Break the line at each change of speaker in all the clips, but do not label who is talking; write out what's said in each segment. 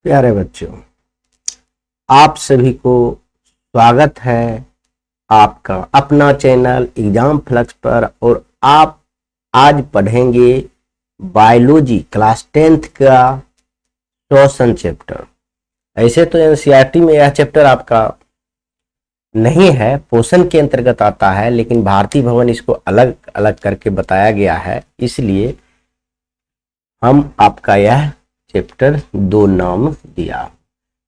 प्यारे बच्चों, आप सभी को स्वागत है आपका अपना चैनल एग्जाम फ्लक्स पर। और आप आज पढ़ेंगे बायोलॉजी क्लास 10th का श्वसन चैप्टर। ऐसे तो एनसीईआरटी में यह चैप्टर आपका नहीं है, पोषण के अंतर्गत आता है, लेकिन भारती भवन इसको अलग अलग करके बताया गया है, इसलिए हम आपका यह चैप्टर 2 नाम दिया।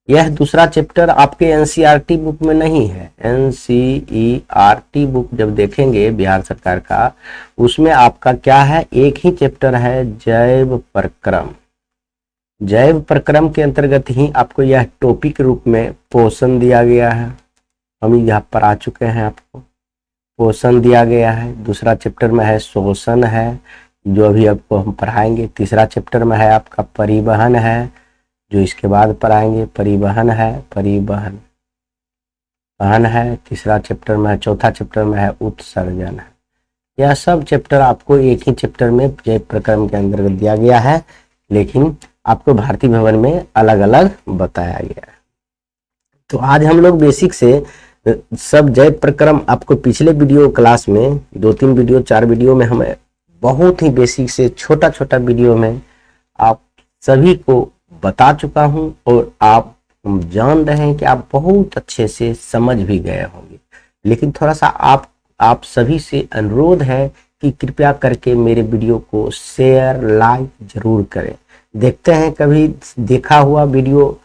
यह दूसरा चैप्टर आपके एनसीईआरटी बुक में नहीं है। एनसीईआरटी बुक जब देखेंगे बिहार सरकार का, उसमें आपका क्या है, एक ही चैप्टर है, जैव प्रक्रम। जैव प्रक्रम के अंतर्गत ही आपको यह टॉपिक रूप में पोषण दिया गया है। हम यहाँ पर आ चुके हैं, आपको पोषण दिया गया है। दूसरा चैप्टर में है श्वसन है, जो अभी आपको हम पढ़ाएंगे। तीसरा चैप्टर में है आपका परिवहन है, जो इसके बाद पढ़ाएंगे। परिवहन है, परिवहन वहन है। तीसरा चैप्टर में है, चौथा चैप्टर में है उत्सर्जन है। यह सब चैप्टर आपको एक ही चैप्टर में जैव प्रक्रम के अंतर्गत दिया गया है, लेकिन आपको भारती भवन में अलग अलग बताया गया है। तो आज हम लोग बेसिक से सब जैव प्रक्रम, आपको पिछले वीडियो क्लास में 2-3 वीडियो 4 वीडियो में हमें बहुत ही बेसिक से छोटा छोटा वीडियो में आप सभी को बता चुका हूं, और आप जान रहे हैं कि आप बहुत अच्छे से समझ भी गए होंगे। लेकिन थोड़ा सा आप सभी से अनुरोध है कि कृपया करके मेरे वीडियो को शेयर लाइक जरूर करें। देखते हैं कभी देखा हुआ वीडियो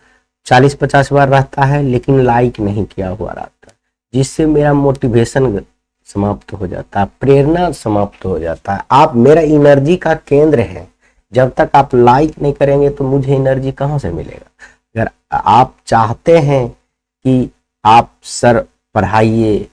40-50 बार रहता है, लेकिन लाइक नहीं किया हुआ रहता, जिससे मेरा मोटिवेशन समाप्त हो जाता है, प्रेरणा समाप्त हो जाता है। आप मेरा एनर्जी का केंद्र है। जब तक आप लाइक नहीं करेंगे तो मुझे एनर्जी कहाँ से मिलेगा। अगर आप चाहते हैं कि आप सर पढ़ाइए,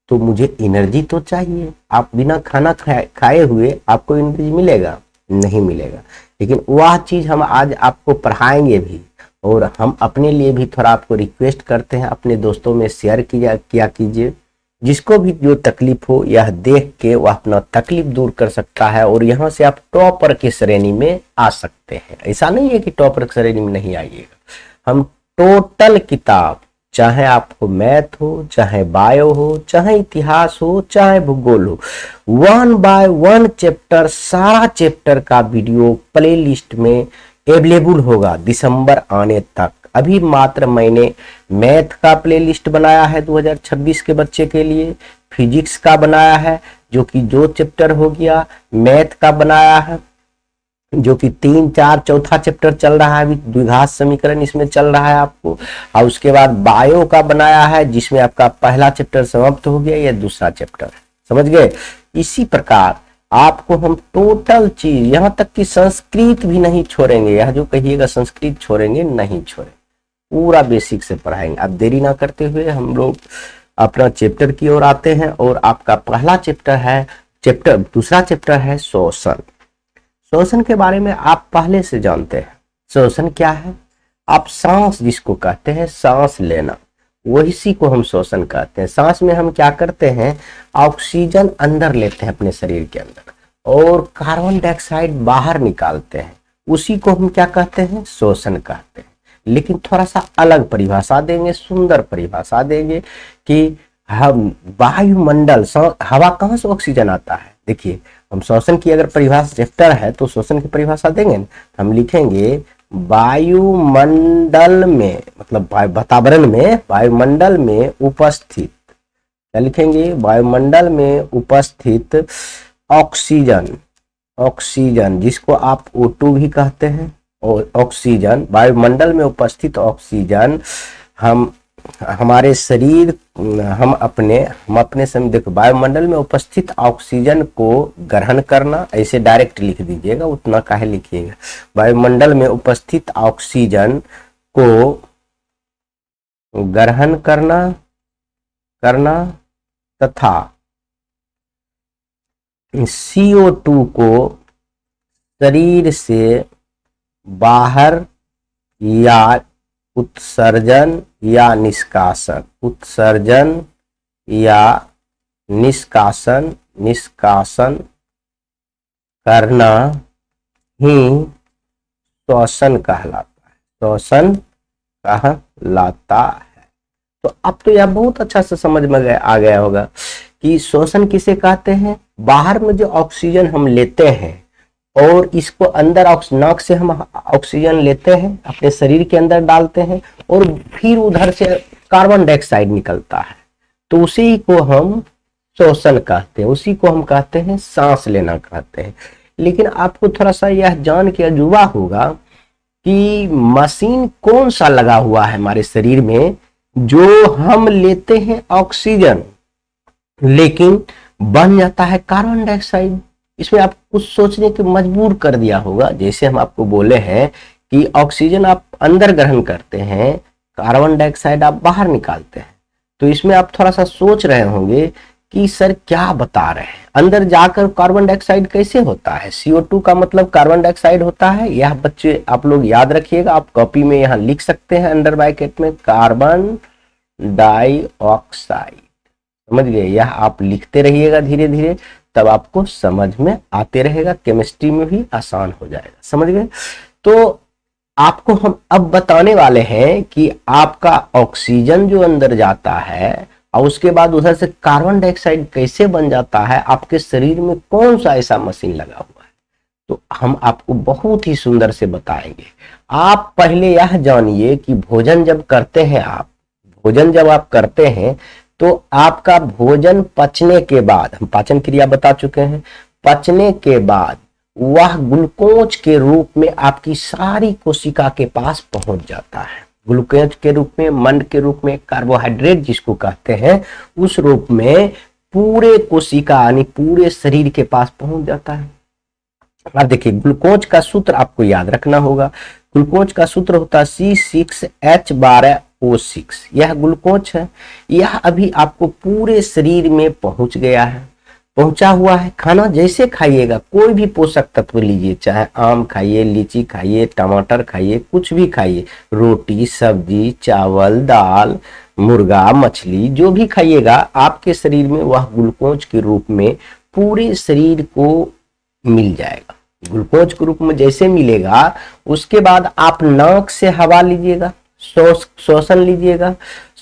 तो मुझे एनर्जी तो चाहिए। आप बिना खाना खाए हुए आपको एनर्जी मिलेगा? नहीं मिलेगा। लेकिन वह चीज हम आज आपको पढ़ाएंगे भी, और हम अपने लिए भी थोड़ा आपको रिक्वेस्ट करते हैं, अपने दोस्तों में शेयर किया कीजिए। जिसको भी जो तकलीफ हो, यह देख के वह अपना तकलीफ दूर कर सकता है, और यहाँ से आप टॉपर की श्रेणी में आ सकते हैं। ऐसा नहीं है कि टॉपर की श्रेणी में नहीं आइएगा। हम टोटल किताब, चाहे आपको मैथ हो, चाहे बायो हो, चाहे इतिहास हो, चाहे भूगोल हो, 1 by 1 चैप्टर, सारा चैप्टर का वीडियो प्ले लिस्ट में अवेलेबल होगा दिसंबर आने तक। अभी मात्र मैंने मैथ का प्लेलिस्ट बनाया है 2026 के बच्चे के लिए, फिजिक्स का बनाया है जो कि 2 चैप्टर हो गया, मैथ का बनाया है जो कि 3, 4, चौथा चैप्टर चल रहा है, अभी द्विघात समीकरण इसमें चल रहा है आपको। और उसके बाद बायो का बनाया है, जिसमें आपका पहला चैप्टर समाप्त हो गया, यह दूसरा चैप्टर है। समझ गए? इसी प्रकार आपको हम टोटल चीज, यहाँ तक कि संस्कृत भी नहीं छोड़ेंगे। यह जो कहिएगा संस्कृत छोड़ेंगे, नहीं छोड़ेंगे, पूरा बेसिक से पढ़ाएंगे। अब देरी ना करते हुए हम लोग अपना चैप्टर की ओर आते हैं। और आपका पहला चैप्टर है, दूसरा चैप्टर है श्वसन। श्वसन के बारे में आप पहले से जानते हैं। श्वसन क्या है? आप सांस जिसको कहते हैं, सांस लेना, वही को हम श्वसन कहते हैं। सांस में हम क्या करते हैं, ऑक्सीजन अंदर लेते हैं अपने शरीर के अंदर, और कार्बन डाइऑक्साइड बाहर निकालते हैं, उसी को हम क्या कहते हैं, श्वसन कहते हैं। लेकिन थोड़ा सा अलग परिभाषा देंगे, सुंदर परिभाषा देंगे कि हम वायुमंडल, हवा कहाँ से ऑक्सीजन आता है। देखिए, हम श्वसन की अगर परिभाषा चैप्टर है तो श्वसन की परिभाषा देंगे ना, हम लिखेंगे वायुमंडल में, मतलब वातावरण में, वायुमंडल में उपस्थित, क्या लिखेंगे, वायुमंडल में उपस्थित ऑक्सीजन, ऑक्सीजन जिसको आप O2 भी कहते हैं, और ऑक्सीजन, वायुमंडल में उपस्थित ऑक्सीजन हम हमारे शरीर, हम अपने समय, देखो, वायुमंडल में उपस्थित ऑक्सीजन को ग्रहण करना, ऐसे डायरेक्ट लिख दीजिएगा, उतना काहे लिखिएगा। वायुमंडल में उपस्थित ऑक्सीजन को ग्रहण करना तथा CO2 को शरीर से बाहर या उत्सर्जन या निष्कासन, उत्सर्जन या निष्कासन करना ही श्वसन कहलाता है। श्वसन कहलाता है। तो अब तो यह बहुत अच्छा से समझ में आ गया होगा कि श्वसन किसे कहते हैं। बाहर में जो ऑक्सीजन हम लेते हैं और इसको अंदर नाक से हम ऑक्सीजन लेते हैं, अपने शरीर के अंदर डालते हैं और फिर उधर से कार्बन डाइऑक्साइड निकलता है, तो उसी को हम श्वसन कहते हैं, उसी को हम कहते हैं सांस लेना कहते हैं। लेकिन आपको थोड़ा सा यह जान के अजूबा होगा कि मशीन कौन सा लगा हुआ है हमारे शरीर में जो हम लेते हैं ऑक्सीजन लेकिन बन जाता है कार्बन डाइऑक्साइड। इसमें आप कुछ सोचने के मजबूर कर दिया होगा। जैसे हम आपको बोले हैं कि ऑक्सीजन आप अंदर ग्रहण करते हैं, कार्बन डाइऑक्साइड आप बाहर निकालते हैं, तो इसमें आप थोड़ा सा सोच रहे होंगे कि सर क्या बता रहे हैं, अंदर जाकर कार्बन डाइऑक्साइड कैसे होता है। CO2 का मतलब कार्बन डाइऑक्साइड होता है। यह बच्चे आप लोग याद रखिएगा, आप कॉपी में यहाँ लिख सकते हैं अंडर ब्रैकेट में कार्बन डाइऑक्साइड, समझ गए। यह आप लिखते रहिएगा धीरे धीरे, तब आपको समझ में आते रहेगा, केमिस्ट्री में भी आसान हो जाएगा, समझ गए। तो आपको हम अब बताने वाले हैं कि आपका ऑक्सीजन जो अंदर जाता है और उसके बाद उधर से कार्बन डाइऑक्साइड कैसे बन जाता है, आपके शरीर में कौन सा ऐसा मशीन लगा हुआ है। तो हम आपको बहुत ही सुंदर से बताएंगे। आप पहले यह जानिए कि भोजन जब करते हैं भोजन जब आप करते हैं तो आपका भोजन पचने के बाद, हम पाचन क्रिया बता चुके हैं, पचने के बाद वह ग्लूकोज के रूप में आपकी सारी कोशिका के पास पहुंच जाता है। ग्लूकोज के रूप में, मंड के रूप में, कार्बोहाइड्रेट जिसको कहते हैं, उस रूप में पूरे कोशिका यानी पूरे शरीर के पास पहुंच जाता है। अब देखिए ग्लूकोज का सूत्र आपको याद रखना होगा। ग्लूकोज का सूत्र होता है C6H12O6। यह ग्लूकोज है, यह अभी आपको पूरे शरीर में पहुंच गया है, पहुंचा हुआ है। खाना जैसे खाइएगा, कोई भी पोषक तत्व लीजिए, चाहे आम खाइए, लीची खाइए, टमाटर खाइए, कुछ भी खाइए, रोटी सब्जी चावल दाल मुर्गा मछली जो भी खाइएगा, आपके शरीर में वह ग्लूकोज के रूप में पूरे शरीर को मिल जाएगा। ग्लूकोज के रूप में जैसे मिलेगा, उसके बाद आप नाक से हवा लीजिएगा, श्वसन लीजिएगा।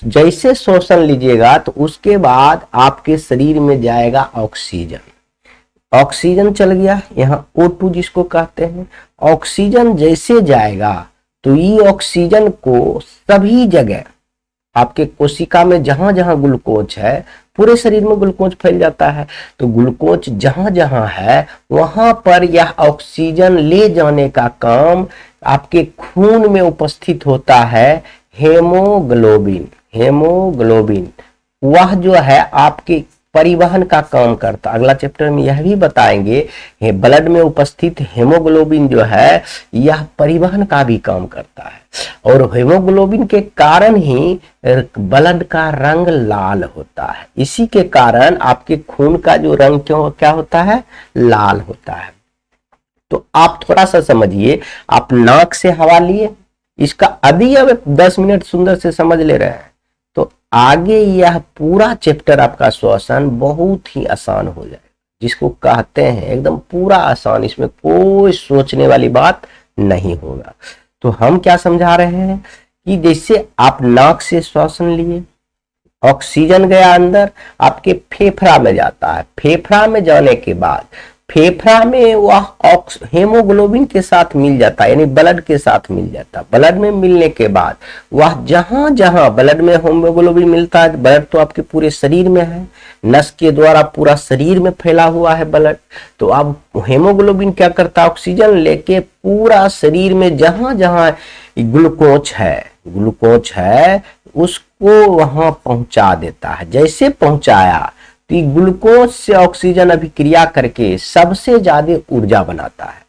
जैसे श्वसन लीजिएगा तो उसके बाद आपके शरीर में जाएगा ऑक्सीजन। ऑक्सीजन चल गया, यहाँ O2 जिसको कहते हैं। ऑक्सीजन जैसे जाएगा तो ये ऑक्सीजन को सभी जगह आपके कोशिका में जहां जहां ग्लूकोज है, पूरे शरीर में ग्लूकोज फैल जाता है, तो ग्लूकोज जहां जहां है वहां पर यह ऑक्सीजन ले जाने का काम आपके खून में उपस्थित होता है हेमोग्लोबिन। हेमोग्लोबिन वह जो है आपके परिवहन का काम करता। अगला चैप्टर में यह भी बताएंगे, ब्लड में उपस्थित हेमोग्लोबिन जो है यह परिवहन का भी काम करता है, और हेमोग्लोबिन के कारण ही ब्लड का रंग लाल होता है। इसी के कारण आपके खून का जो रंग क्या होता है, लाल होता है। तो आप थोड़ा सा समझिए, आप नाक से हवा लिए, इसका अभी अब 10 मिनट सुंदर से समझ ले रहे हैं, तो आगे यह पूरा चैप्टर आपका श्वसन बहुत ही आसान हो जाएगा, जिसको कहते हैं एकदम पूरा आसान, इसमें कोई सोचने वाली बात नहीं होगा। तो हम क्या समझा रहे हैं कि जैसे आप नाक से श्वसन लिए, ऑक्सीजन गया अंदर, आपके फेफड़ा में जाता है, फेफड़ा में जाने के बाद फेफड़ा में वह हेमोग्लोबिन के साथ मिल जाता है, यानी ब्लड के साथ मिल जाता है। ब्लड में मिलने के बाद वह जहां जहां ब्लड में हेमोग्लोबिन मिलता है, ब्लड तो आपके पूरे शरीर में है, नस के द्वारा पूरा शरीर में फैला हुआ है ब्लड, तो अब हेमोग्लोबिन क्या करता है, ऑक्सीजन लेके पूरा शरीर में जहां जहां ग्लूकोज है उसको वहां पहुंचा देता है। जैसे पहुंचाया तो ग्लूकोज से ऑक्सीजन अभिक्रिया करके सबसे ज्यादा ऊर्जा बनाता है।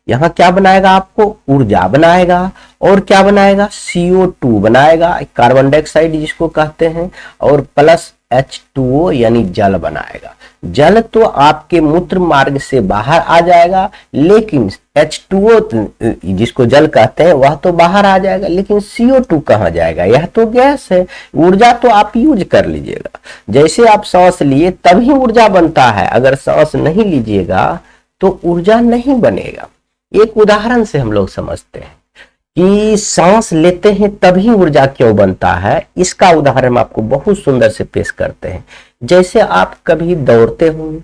यहाँ क्या बनाएगा, आपको ऊर्जा बनाएगा, और क्या बनाएगा, CO2 बनाएगा, कार्बन डाइऑक्साइड जिसको कहते हैं, और प्लस H2O यानी जल बनाएगा। जल तो आपके मूत्र मार्ग से बाहर आ जाएगा, लेकिन H2O जिसको जल कहते हैं वह तो बाहर आ जाएगा, लेकिन CO2 कहाँ जाएगा, यह तो गैस है। ऊर्जा तो आप यूज कर लीजिएगा, जैसे आप सांस लिए तभी ऊर्जा बनता है, अगर सांस नहीं लीजिएगा तो ऊर्जा नहीं बनेगा। एक उदाहरण से हम लोग समझते हैं, कि सांस लेते हैं तभी ऊर्जा क्यों बनता है, इसका उदाहरण हम आपको बहुत सुंदर से पेश करते हैं। जैसे आप कभी दौड़ते होंगे,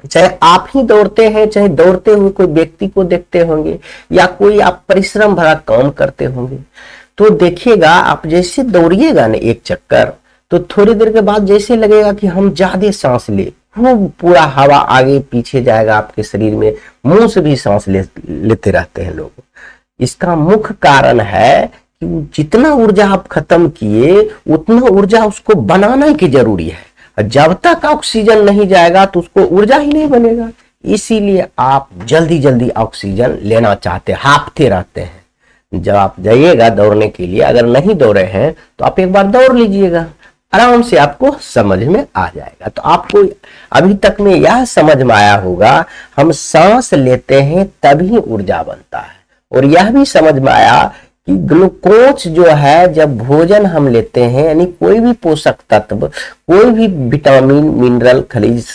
चाहे आप ही दौड़ते हैं, चाहे दौड़ते हुए कोई व्यक्ति को देखते होंगे, या कोई आप परिश्रम भरा काम करते होंगे, तो देखिएगा आप जैसे दौड़िएगा ना एक चक्कर, तो थोड़ी देर के बाद जैसे लगेगा कि हम ज्यादा सांस ले, वो पूरा हवा आगे पीछे जाएगा आपके शरीर में, मुंह से भी सांस लेते रहते हैं लोग। इसका मुख्य कारण है कि जितना ऊर्जा आप खत्म किए उतना ऊर्जा उसको बनाना की जरूरी है। जब तक ऑक्सीजन नहीं जाएगा तो उसको ऊर्जा ही नहीं बनेगा। इसीलिए आप जल्दी जल्दी ऑक्सीजन लेना चाहते, हांफते रहते हैं। जब आप जाइएगा दौड़ने के लिए, अगर नहीं दौड़े हैं तो आप एक बार दौड़ लीजिएगा, आराम से आपको समझ में आ जाएगा। तो आपको अभी तक में यह समझ में आया होगा, हम सांस लेते हैं तभी ऊर्जा बनता है। और यह भी समझ में आया कि ग्लूकोज जो है, जब भोजन हम लेते हैं, यानी कोई भी पोषक तत्व, कोई भी विटामिन, मिनरल, खनिज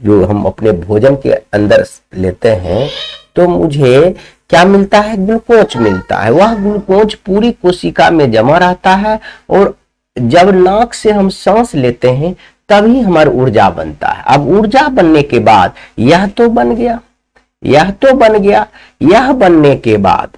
जो हम अपने भोजन के अंदर लेते हैं, तो मुझे क्या मिलता है? ग्लूकोज मिलता है। वह ग्लूकोज पूरी कोशिका में जमा रहता है, और जब नाक से हम सांस लेते हैं तभी हमारी ऊर्जा बनता है। अब ऊर्जा बनने के बाद यह तो बन गया, यह तो बन गया, यह बनने के बाद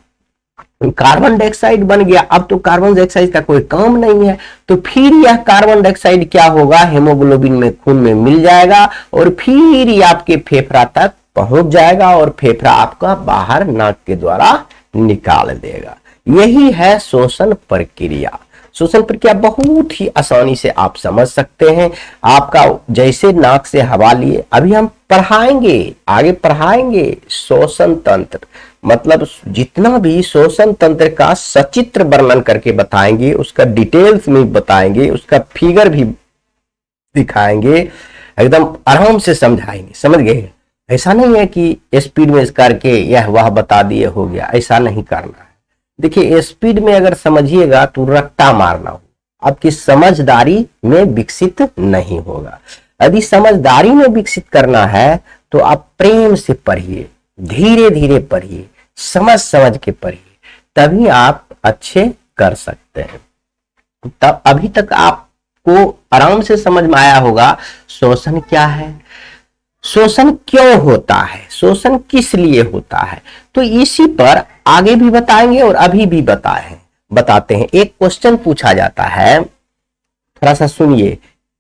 कार्बन डाइऑक्साइड बन गया। अब तो कार्बन डाइऑक्साइड का कोई काम नहीं है, तो फिर यह कार्बन डाइऑक्साइड क्या होगा? हेमोग्लोबिन में, खून में मिल जाएगा, और फिर ये आपके फेफड़ा तक पहुंच जाएगा, और फेफड़ा आपका बाहर नाक के द्वारा निकाल देगा। यही है शोषण प्रक्रिया। शोषण प्रक्रिया बहुत ही आसानी से आप समझ सकते हैं। आपका जैसे नाक से हवा लिए, अभी हम पढ़ाएंगे, आगे पढ़ाएंगे शोषण तंत्र, मतलब जितना भी शोषण तंत्र का सचित्र वर्णन करके बताएंगे, उसका डिटेल्स में बताएंगे, उसका फिगर भी दिखाएंगे, एकदम आराम से समझाएंगे। समझ गए? ऐसा नहीं है कि स्पीड में करके यह वह बता दिए हो गया, ऐसा नहीं करना है। देखिए, स्पीड में अगर समझिएगा तो रट्टा मारना हो, आपकी समझदारी में विकसित नहीं होगा। यदि समझदारी में विकसित करना है तो आप प्रेम से पढ़िए, धीरे धीरे पढ़िए, समझ समझ के पढ़िए, तभी आप अच्छे कर सकते हैं। तब अभी तक आपको आराम से समझ में आया होगा शोषण क्या है, शोषण क्यों होता है, शोषण किस लिए होता है। तो इसी पर आगे भी बताएंगे और अभी भी बताते हैं। एक क्वेश्चन पूछा जाता है, थोड़ा सा सुनिए।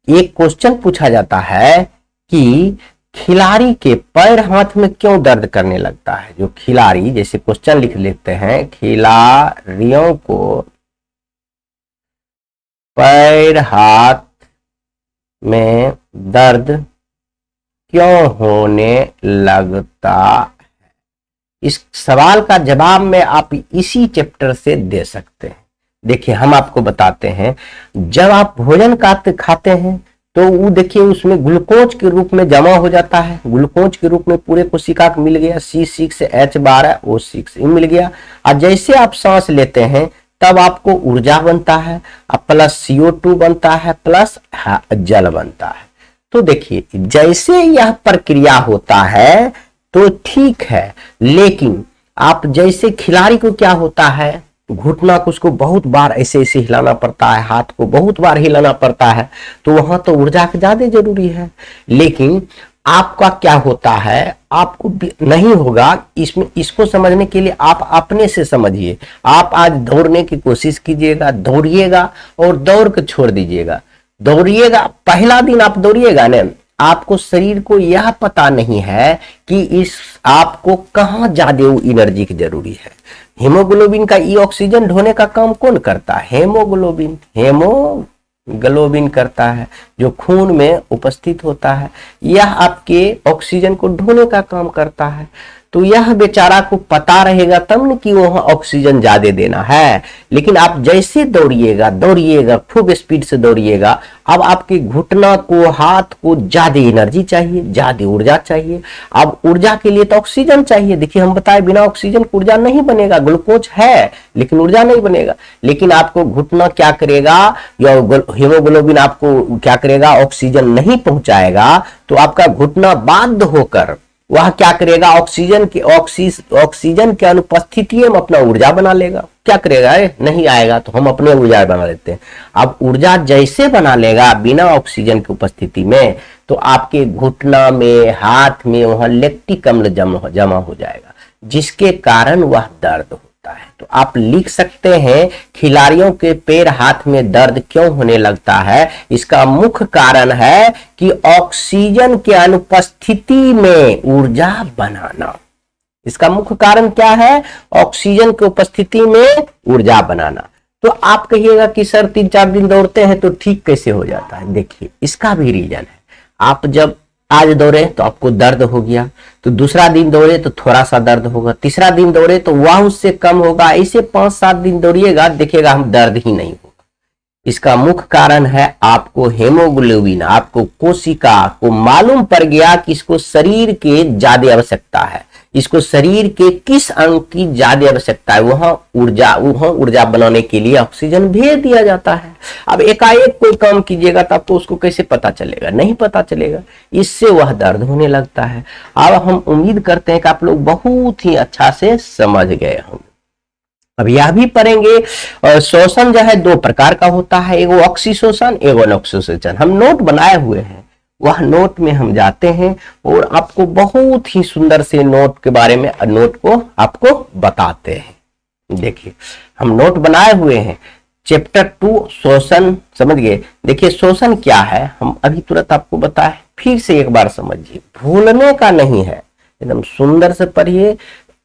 एक क्वेश्चन पूछा जाता है कि खिलाड़ी के पैर हाथ में क्यों दर्द करने लगता है। जो खिलाड़ी, जैसे क्वेश्चन लिख लेते हैं, खिलाड़ियों को पैर हाथ में दर्द क्यों होने लगता है। इस सवाल का जवाब में आप इसी चैप्टर से दे सकते हैं। देखिए, हम आपको बताते हैं, जब आप भोजन खाते हैं तो वो देखिए उसमें ग्लूकोज के रूप में जमा हो जाता है। ग्लूकोज के रूप में पूरे कोशिका को मिल गया, C6H12O6 मिल गया। और जैसे आप सांस लेते हैं तब आपको ऊर्जा बनता है, प्लस CO2 बनता है, प्लस जल बनता है। तो देखिए, जैसे यह प्रक्रिया होता है तो ठीक है, लेकिन आप जैसे खिलाड़ी को क्या होता है, घुटना को उसको बहुत बार ऐसे ऐसे हिलाना पड़ता है, हाथ को बहुत बार हिलाना पड़ता है, तो वहां तो ऊर्जा की ज्यादा जरूरी है। लेकिन आपका क्या होता है, आपको नहीं होगा। इसमें इसको समझने के लिए आप अपने से समझिए। आप आज दौड़ने की कोशिश कीजिएगा, दौड़िएगा और दौड़ के छोड़ दीजिएगा। दौड़िएगा, पहला दिन आप दौड़िएगा ना, आपको शरीर को यह पता नहीं है कि इस आपको कहाँ ज्यादा एनर्जी की जरूरी है। हीमोग्लोबिन का ई ऑक्सीजन ढोने का काम कौन करता है? हेमोग्लोबिन करता है, जो खून में उपस्थित होता है। यह आपके ऑक्सीजन को ढोने का काम करता है। तो यह बेचारा को पता रहेगा तब न कि वहां ऑक्सीजन ज्यादा देना है। लेकिन आप जैसे दौड़िएगा, खूब स्पीड से दौड़िएगा, अब आपके घुटना को, हाथ को ज्यादा एनर्जी चाहिए, ज्यादा ऊर्जा चाहिए। अब ऊर्जा के लिए तो ऑक्सीजन चाहिए। देखिए, हम बताए बिना ऑक्सीजन को ऊर्जा नहीं बनेगा। ग्लूकोज है लेकिन ऊर्जा नहीं बनेगा। लेकिन आपको घुटना क्या करेगा, या हीमोग्लोबिन आपको क्या करेगा, ऑक्सीजन नहीं पहुंचाएगा, तो आपका घुटना बाध्य होकर वह क्या करेगा, ऑक्सीजन के अनुपस्थिति में अपना ऊर्जा बना लेगा। क्या करेगा, नहीं आएगा तो हम अपने ऊर्जा बना लेते हैं। अब ऊर्जा जैसे बना लेगा बिना ऑक्सीजन की उपस्थिति में, तो आपके घुटना में, हाथ में वहां लैक्टिक अम्ल जमा हो जाएगा, जिसके कारण वह दर्द होता है। तो आप लिख सकते हैं, खिलाड़ियों के पैर हाथ में दर्द क्यों होने लगता है? इसका मुख्य कारण है कि ऑक्सीजन के अनुपस्थिति में ऊर्जा बनाना। इसका मुख्य कारण क्या है? ऑक्सीजन की उपस्थिति में ऊर्जा बनाना। तो आप कहिएगा कि सर 3-4 दिन दौड़ते हैं तो ठीक कैसे हो जाता है? देखिए, इसका भी रीजन है। आप जब आज दौड़े तो आपको दर्द हो गया, तो दूसरा दिन दौड़े तो थोड़ा सा दर्द होगा, तीसरा दिन दौड़े तो वह उससे कम होगा, ऐसे 5-7 दिन दौड़िएगा, देखिएगा हम दर्द ही नहीं होगा। इसका मुख्य कारण है आपको हेमोग्लोबिन, आपको कोशिका को मालूम पड़ गया कि इसको शरीर के ज्यादा आवश्यकता है, इसको शरीर के किस अंग की ज्यादा आवश्यकता है, वहां ऊर्जा बनाने के लिए ऑक्सीजन भेज दिया जाता है। अब एकाएक कोई काम कीजिएगा तो आपको उसको कैसे पता चलेगा? नहीं पता चलेगा, इससे वह दर्द होने लगता है। अब हम उम्मीद करते हैं कि आप लोग बहुत ही अच्छा से समझ गए होंगे। अब यह भी पढ़ेंगे, और शोषण जो है 2 प्रकार का होता है, एगो ऑक्सीशोषण, एगो अनॉक्सीशोषण। हम नोट बनाए हुए हैं, वह नोट में हम जाते हैं और आपको बहुत ही सुंदर से नोट के बारे में, नोट को आपको बताते हैं। देखिए, हम नोट बनाए हुए हैं, चैप्टर 2 शोषण, समझ गए? देखिए, शोषण क्या है हम अभी तुरंत आपको बताए, फिर से एक बार समझिए, भूलने का नहीं है, एकदम सुंदर से पढ़िए,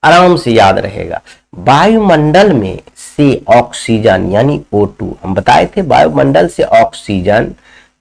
आराम से याद रहेगा। वायुमंडल में से ऑक्सीजन यानी O2, हम बताए थे, वायुमंडल से ऑक्सीजन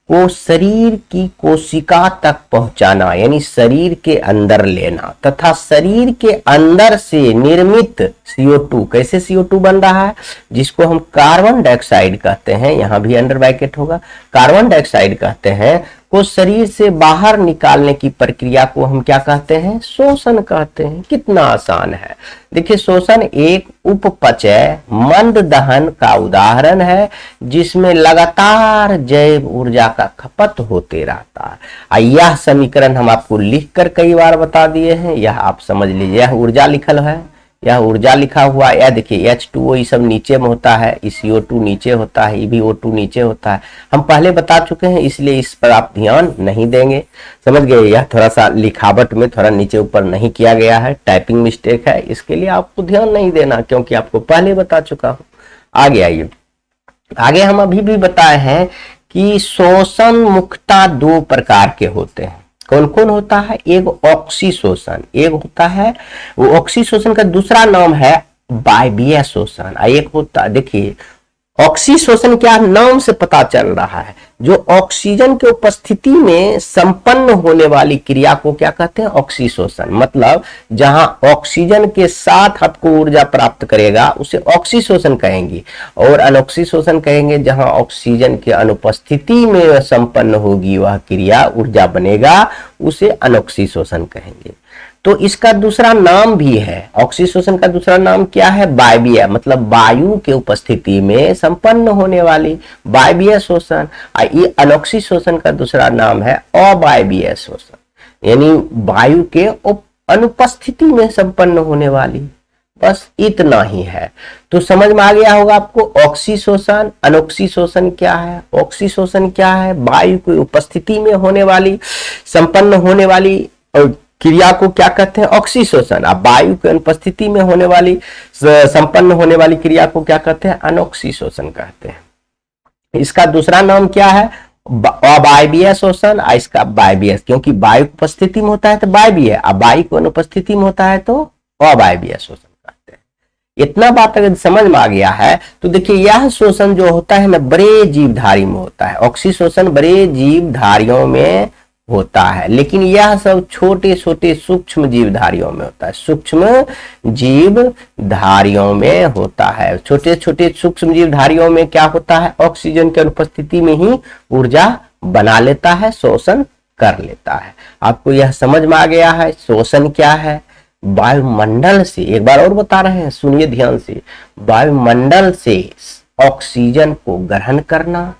को शरीर की कोशिका तक पहुंचाना यानी शरीर के अंदर लेना, तथा शरीर के अंदर से निर्मित CO2, कैसे CO2 बन रहा है, जिसको हम कार्बन डाइऑक्साइड कहते हैं, यहां भी अंडर ब्रैकेट होगा, कार्बन डाइऑक्साइड कहते हैं, को शरीर से बाहर निकालने की प्रक्रिया को हम क्या कहते हैं? शोषण कहते हैं। कितना आसान है। देखिए, शोषण एक उपपचय मंद दहन का उदाहरण है, जिसमें लगातार जैव ऊर्जा का खपत होते रहता है। यह समीकरण हम आपको लिखकर कई बार बता दिए हैं, यह आप समझ लीजिए। यह ऊर्जा लिखल है, यह ऊर्जा लिखा हुआ, यह देखिए H2O ये सब नीचे में होता है, CO2 नीचे होता है, ये भी O2 नीचे होता है। हम पहले बता चुके हैं, इसलिए इस पर आप ध्यान नहीं देंगे, समझ गए? यह थोड़ा सा लिखावट में थोड़ा नीचे ऊपर नहीं किया गया है, टाइपिंग मिस्टेक है, इसके लिए आपको ध्यान नहीं देना, क्योंकि आपको पहले बता चुका हूं। आगे आइए, आगे हम अभी भी बताए हैं कि शोषण मुख्यतः 2 प्रकार के होते हैं। कौन कौन होता है? एक ऑक्सीशोषण, एक होता है वो ऑक्सीशोषण का दूसरा नाम है वायवीय शोषण। एक होता, देखिए, ऑक्सीशोषण क्या नाम से पता चल रहा है, जो ऑक्सीजन के उपस्थिति में संपन्न होने वाली क्रिया को क्या कहते हैं? ऑक्सीशोषण। मतलब जहां ऑक्सीजन के साथ आपको ऊर्जा प्राप्त करेगा उसे ऑक्सीशोषण कहेंगे, और अनऑक्सीशोषण कहेंगे जहां ऑक्सीजन के अनुपस्थिति में संपन्न होगी वह क्रिया, ऊर्जा बनेगा, उसे अनऑक्सीशोषण कहेंगे। तो इसका दूसरा नाम भी है, ऑक्सीशोषण का दूसरा नाम क्या है? वायवीय, मतलब वायु के उपस्थिति में संपन्न होने वाली वायवीय शोषण। ये अनऑक्सीशोषण का दूसरा नाम है अवायवीय शोषण, यानी वायु के अनुपस्थिति में संपन्न होने वाली। बस इतना ही है, तो समझ में आ गया होगा आपको ऑक्सीशोषण, अनऑक्सीशोषण क्या है। ऑक्सीशोषण क्या है? वायु की उपस्थिति में होने वाली, संपन्न होने वाली और क्रिया को क्या कहते हैं? ऑक्सीशोषण। अब वायु की अनुपस्थिति में होने वाली, संपन्न होने वाली क्रिया को क्या कहते हैं? अनऑक्सीशोषण कहते हैं। इसका दूसरा नाम क्या है? अवायवीय शोषण। इसका वायवीय, क्योंकि वायु की उपस्थिति में होता है तो वायवीय, अब वायु की अनुपस्थिति में होता है तो अवायवीय शोषण कहते हैं। इतना बात अगर समझ में आ गया है तो देखिए, यह शोषण जो होता है ना बड़े जीवधारी में होता है। ऑक्सीशोषण बड़े जीवधारियों में होता है, लेकिन यह सब छोटे छोटे सूक्ष्म जीवधारियों में होता है। सूक्ष्म जीवधारियों में होता है। छोटे छोटे सूक्ष्म जीवधारियों में क्या होता है? ऑक्सीजन की अनुपस्थिति में ही ऊर्जा बना लेता है, शोषण कर लेता है। आपको यह समझ में आ गया है शोषण क्या है? वायुमंडल से, एक बार और बता रहे हैं, सुनिए ध्यान से, वायुमंडल से ऑक्सीजन को ग्रहण करना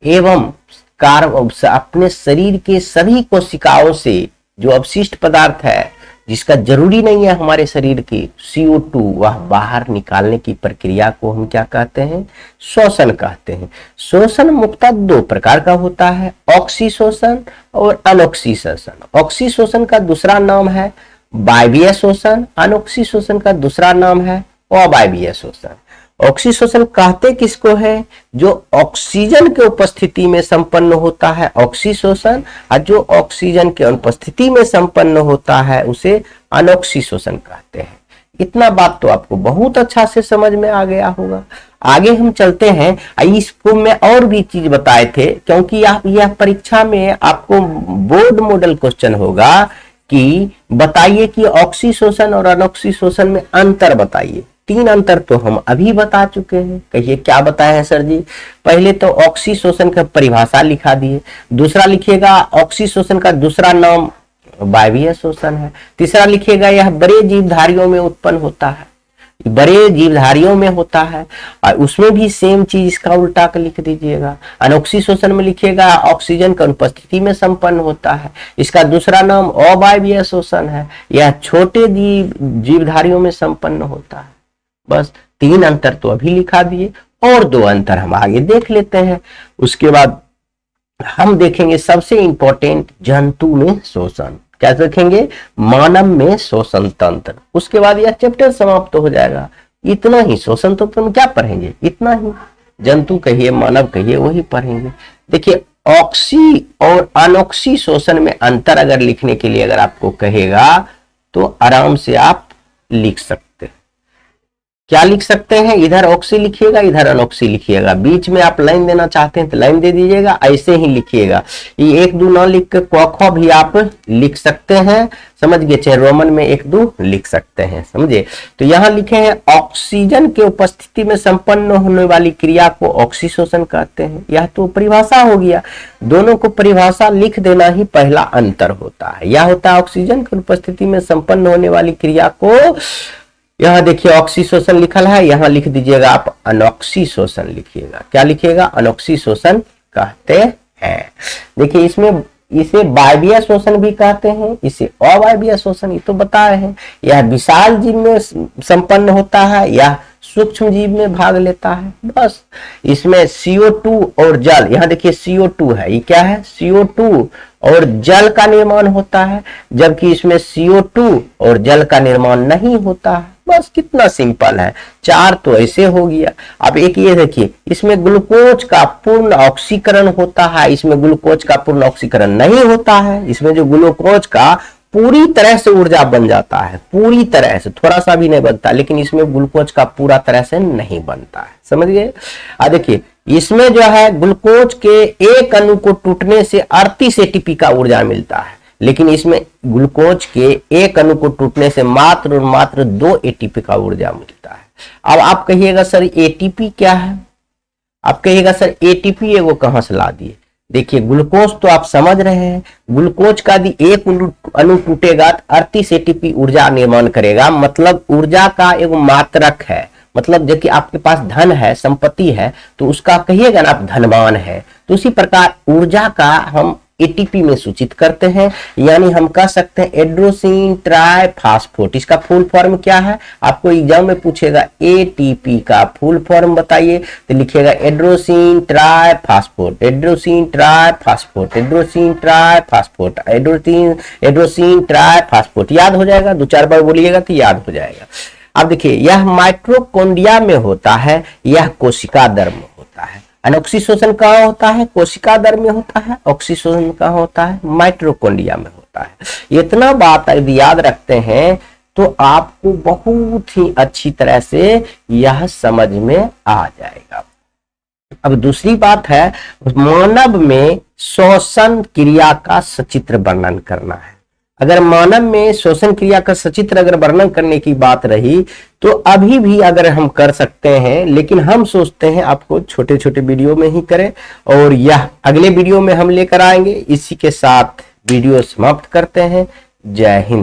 एवं अपने शरीर के सभी कोशिकाओं से जो अवशिष्ट पदार्थ है, जिसका जरूरी नहीं है हमारे शरीर की, CO2 वह बाहर निकालने की प्रक्रिया को हम क्या कहते हैं, श्वसन कहते हैं। श्वसन मुख्यतः दो प्रकार का होता है, ऑक्सी श्वसन और अनोक्सी श्वसन। ऑक्सी श्वसन का दूसरा नाम है वायवीय श्वसन, अनोक्सी श्वसन का दूसरा नाम है अवायवीय श्वसन। ऑक्सी श्वसन कहते किसको है, जो ऑक्सीजन के उपस्थिति में संपन्न होता है ऑक्सी श्वसन, और जो ऑक्सीजन के अनुपस्थिति में संपन्न होता है उसे अनोक्सी श्वसन कहते हैं। इतना बात तो आपको बहुत अच्छा से समझ में आ गया होगा। आगे हम चलते हैं। इसको मैं और भी चीज बताए थे, क्योंकि यह परीक्षा में आपको बोर्ड मॉडल क्वेश्चन होगा कि बताइए कि ऑक्सी श्वसन और अनोक्सी श्वसन में अंतर बताइए। तीन अंतर तो हम अभी बता चुके हैं। कहिए क्या बताए हैं सर जी? पहले तो ऑक्सी श्वसन का परिभाषा लिखा दिए, दूसरा लिखिएगा ऑक्सी श्वसन का दूसरा नाम वायवीय श्वसन है, तीसरा लिखिएगा यह बड़े जीवधारियों में उत्पन्न होता है, बड़े जीवधारियों में होता है, और उसमें भी सेम चीज इसका उल्टा कर लिख दीजिएगा। अनोक्सी श्वसन में लिखिएगा ऑक्सीजन की अनुपस्थिति में संपन्न होता है, इसका दूसरा नाम अवायवीय श्वसन है, यह छोटे जीवधारियों में संपन्न होता है। बस तीन अंतर तो अभी लिखा दिए, और दो अंतर हम आगे देख लेते हैं। उसके बाद हम देखेंगे सबसे इंपॉर्टेंट जंतु में श्वसन, क्या देखेंगे, मानव में श्वसन तंत्र। उसके बाद यह चैप्टर समाप्त हो जाएगा। इतना ही श्वसन तंत्र में क्या पढ़ेंगे, इतना ही। जंतु कहिए मानव कहिए वही पढ़ेंगे। देखिए ऑक्सी और अनोक्सी श्वसन में अंतर अगर लिखने के लिए अगर आपको कहेगा तो आराम से आप लिख सकते हैं। क्या लिख सकते हैं, इधर ऑक्सी लिखिएगा इधर अनोक्सी लिखिएगा, बीच में आप लाइन देना चाहते हैं तो लाइन दे दीजिएगा, ऐसे ही लिखिएगा। ये 1 2 ना लिख के क भी आप लिख सकते हैं, समझ गए, चाहे रोमन में 1 2 लिख सकते हैं, समझे। तो यहाँ लिखे हैं ऑक्सीजन के उपस्थिति में संपन्न होने वाली क्रिया को ऑक्सी श्वसन कहते हैं। यह तो परिभाषा हो गया, दोनों को परिभाषा लिख देना ही पहला अंतर होता है। यह होता है ऑक्सीजन की उपस्थिति में संपन्न होने वाली क्रिया को, यहाँ देखिए ऑक्सी श्वसन लिखल है, यहाँ लिख दीजिएगा आप अनोक्सी श्वसन लिखिएगा। क्या लिखिएगा, अनोक्सी श्वसन कहते हैं। देखिए इसमें इसे वायवीय श्वसन भी कहते हैं, इसे अवायवीय श्वसन, ये तो बताए हैं। यह विशाल जीव में संपन्न होता है, यह सूक्ष्म जीव में भाग लेता है। बस इसमें CO2 और जल, यहाँ देखिए CO2 है, ये क्या है, CO2 और जल का निर्माण होता है, जबकि इसमें CO2 और जल का निर्माण नहीं होता है। बस कितना सिंपल है, 4 तो ऐसे हो गया। अब एक ये देखिए, इसमें ग्लूकोज का पूर्ण ऑक्सीकरण होता है, इसमें ग्लूकोज का पूर्ण ऑक्सीकरण नहीं होता है। इसमें जो ग्लूकोज का पूरी तरह से ऊर्जा बन जाता है, पूरी तरह से, थोड़ा सा भी नहीं बनता, लेकिन इसमें ग्लूकोज का पूरा तरह से नहीं बनता है, समझ गए। देखिए इसमें जो है ग्लूकोज के एक अणु को टूटने से 38 ATP का ऊर्जा मिलता है, लेकिन इसमें ग्लूकोज के एक अणु को टूटने से मात्र और मात्र 2 ATP का ऊर्जा मिलता है। अब आप कहिएगा सर ATP क्या है, आप कहिएगा सर ATP एगो कहां से ला दिए। देखिए ग्लूकोज तो आप समझ रहे हैं, ग्लूकोज का यदि एक अणु टूटेगा तो 38 ATP ऊर्जा निर्माण करेगा, मतलब ऊर्जा का एक मात्रक है। मतलब जबकि आपके पास धन है, संपत्ति है, तो उसका कहिएगा ना आप धनवान है। तो उसी प्रकार ऊर्जा का हम ATP में सूचित करते हैं, यानी हम कह सकते हैं एड्रोसिन ट्राइफॉस्फेट। इसका फुल फॉर्म क्या है, आपको एग्जाम में पूछेगा ATP का फुल फॉर्म बताइए, तो लिखिएगा एड्रोसिन ट्राइफॉस्फेट, एड्रोसिन ट्राइफॉस्फेट, एड्रोसिन ट्राइफॉस्फेट, एड्रोसिन ट्राइफॉस्फेट। याद हो जाएगा, 2-4 बार बोलिएगा तो याद हो जाएगा। अब देखिए यह माइटोकॉन्ड्रिया में होता है, यह कोशिका दर में होता है। अनोक्सी श्वसन कहाँ होता है, कोशिका दर में होता है। ऑक्सी श्वसन कहाँ होता है, माइटोकॉन्ड्रिया में होता है। इतना बात यदि याद रखते हैं तो आपको बहुत ही अच्छी तरह से यह समझ में आ जाएगा। अब दूसरी बात है, मानव में श्वसन क्रिया का सचित्र वर्णन करना है। अगर मानव में श्वसन क्रिया का सचित्र अगर वर्णन करने की बात रही तो अभी भी अगर हम कर सकते हैं, लेकिन हम सोचते हैं आपको छोटे छोटे वीडियो में ही करें, और यह अगले वीडियो में हम लेकर आएंगे। इसी के साथ वीडियो समाप्त करते हैं। जय हिंद।